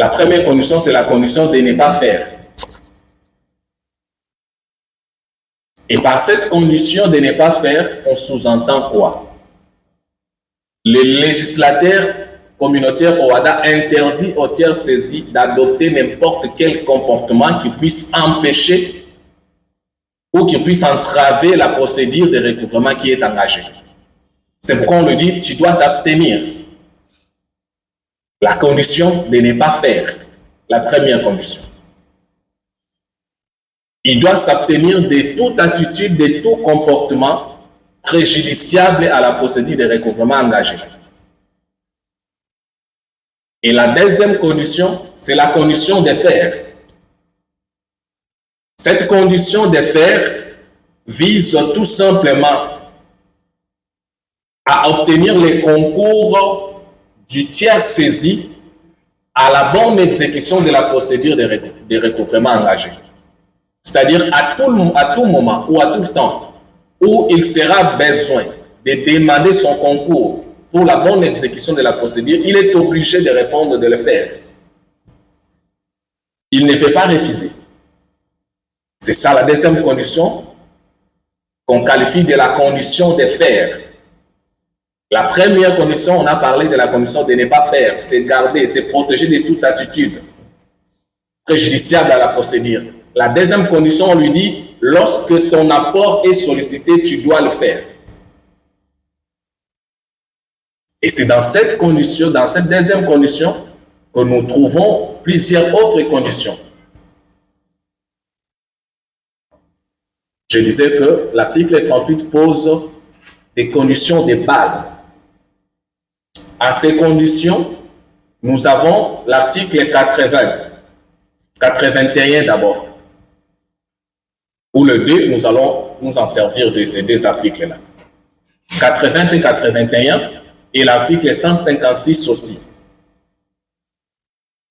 La première condition, c'est la condition de ne pas faire. Et par cette condition de ne pas faire, on sous-entend quoi? Le législateur communautaire OHADA interdit aux tiers saisis d'adopter n'importe quel comportement qui puisse empêcher ou qui puisse entraver la procédure de recouvrement qui est engagée. C'est pourquoi on lui dit, tu dois t'abstenir. La condition de ne pas faire, la première condition. Il doit s'abstenir de toute attitude, de tout comportement préjudiciable à la procédure de recouvrement engagée. Et la deuxième condition, c'est la condition de faire. Cette condition de faire vise tout simplement à obtenir les concours du tiers saisi à la bonne exécution de la procédure de recouvrement engagée. C'est-à-dire à tout moment ou à tout temps où il sera besoin de demander son concours pour la bonne exécution de la procédure, il est obligé de répondre, de le faire. Il ne peut pas refuser. C'est ça la deuxième condition qu'on qualifie de la condition de faire. La première condition, on a parlé de la condition de ne pas faire, c'est garder, c'est protéger de toute attitude préjudiciable à la procédure. La deuxième condition, on lui dit, lorsque ton apport est sollicité, tu dois le faire. Et c'est dans cette condition, dans cette deuxième condition, que nous trouvons plusieurs autres conditions. Je disais que l'article 38 pose des conditions de base. À ces conditions, nous avons l'article 81 d'abord. Ou le 2, nous allons nous en servir de ces deux articles-là. 80 et 81 et l'article 156 aussi.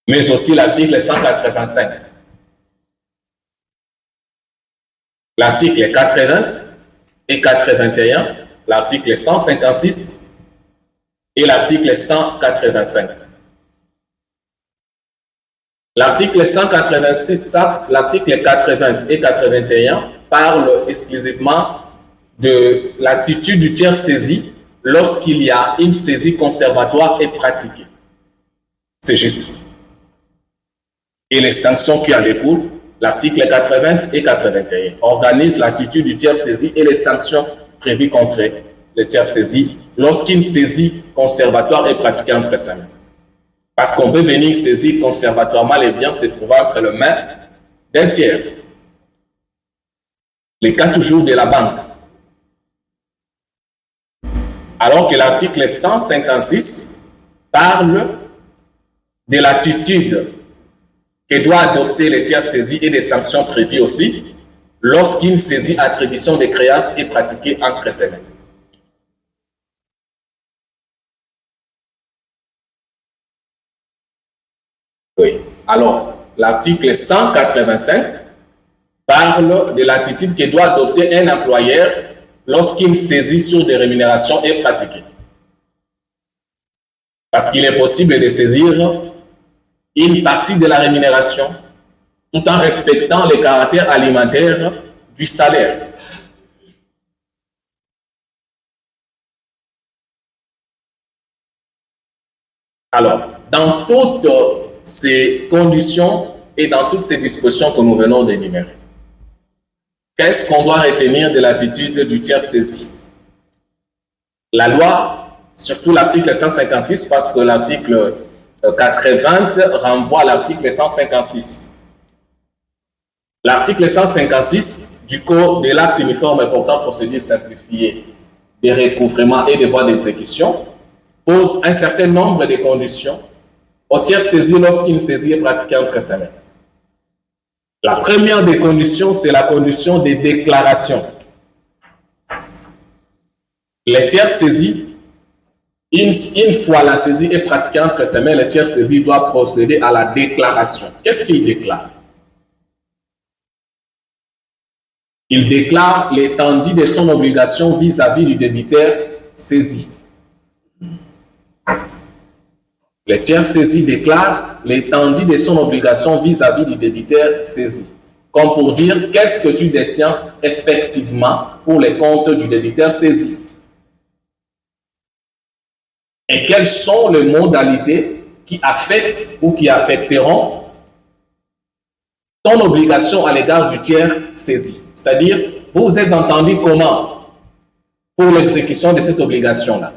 Mais aussi l'article 185. L'article 80 et 81, l'article 156 et l'article 185. L'article 186, l'article 80 et 81 parlent exclusivement de l'attitude du tiers saisi lorsqu'il y a une saisie conservatoire et pratiquée. C'est juste ça. Et les sanctions qui en découlent, l'article 80 et 81 organisent l'attitude du tiers saisi et les sanctions prévues contre le tiers saisi lorsqu'une saisie conservatoire est pratiquée entre ses mains. Parce qu'on peut venir saisir conservatoirement les biens se trouvant entre les mains d'un tiers. Les cas toujours de la banque. Alors que l'article 156 parle de l'attitude que doit adopter le tiers saisi et des sanctions prévues aussi lorsqu'une saisie attribution de créances est pratiquée entre ses mains. Oui. Alors, l'article 185 parle de l'attitude que doit adopter un employeur lorsqu'une saisie sur des rémunérations est pratiquée. Parce qu'il est possible de saisir une partie de la rémunération tout en respectant le caractère alimentaire du salaire. Alors, dans toutes ces conditions et dans toutes ces dispositions que nous venons d'énumérer, qu'est-ce qu'on doit retenir de l'attitude du tiers saisi? La loi, surtout l'article 156, parce que l'article 80 renvoie à l'article 156. L'article 156 du Code de l'acte uniforme portant procédure simplifiée de recouvrement et de voies d'exécution pose un certain nombre de conditions au tiers saisi lorsqu'une saisie est pratiquée entre ses mains. La première des conditions, c'est la condition de déclaration. Les tiers saisis, une fois la saisie est pratiquée entre ses mains, le tiers saisi doit procéder à la déclaration. Qu'est-ce qu'il déclare? Il déclare l'étendue de son obligation vis-à-vis du débiteur saisi. Le tiers saisi déclare l'étendue de son obligation vis-à-vis du débiteur saisi. Comme pour dire, qu'est-ce que tu détiens effectivement pour les comptes du débiteur saisi? Et quelles sont les modalités qui affectent ou qui affecteront ton obligation à l'égard du tiers saisi? C'est-à-dire, vous vous êtes entendu comment pour l'exécution de cette obligation-là?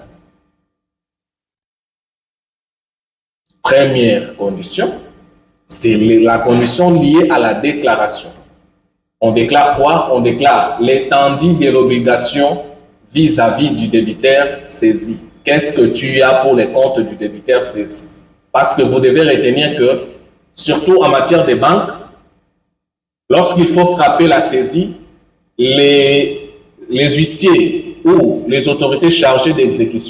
Première condition, c'est la condition liée à la déclaration. On déclare quoi? On déclare l'étendue de l'obligation vis-à-vis du débiteur saisi. Qu'est-ce que tu as pour les comptes du débiteur saisi? Parce que vous devez retenir que, surtout en matière de banque, lorsqu'il faut frapper la saisie, les huissiers ou les autorités chargées d'exécution